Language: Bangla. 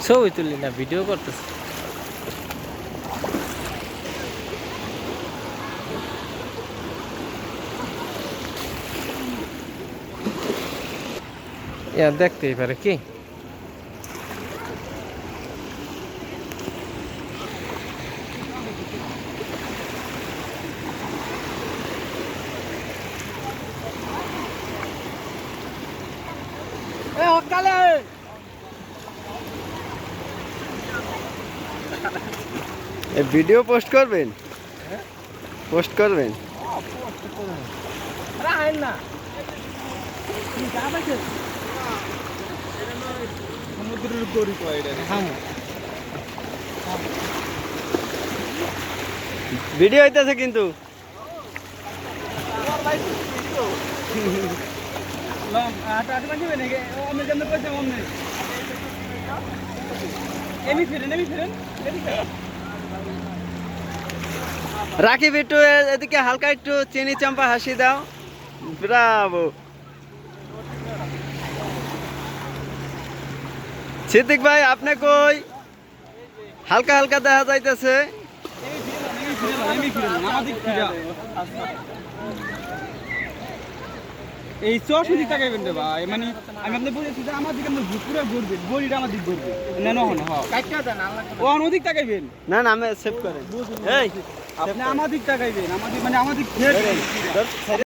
ছবি তুলি না, ভিডিও করতেছে। দেখতেই পারে কি ভিডিও পোস্ট করবেন? পোস্ট করবেন? ভিডিও হইতেছে কিন্তু। রাকিব একটু এদিকে হালকা একটু চিনি চাম্পা হাসি দাও। ব্রাভো। সিদ্দিক ভাই আপনি কই? হালকা হালকা দেখা যাইতেছে। এই চশ দিক তাকাইবেন রে ভাই, মানে আমি আপনি বলেছি যে আমার দিকে আপনি পুরো ঘুরবেন, বডিটা আমার দিক ঘুরবে না না ও অন্যদিক তাকাইবেন। না না আমি সেভ করেন। এই আপনি আমার দিক তাকাইবেন, আমার দিক মানে আমার দিক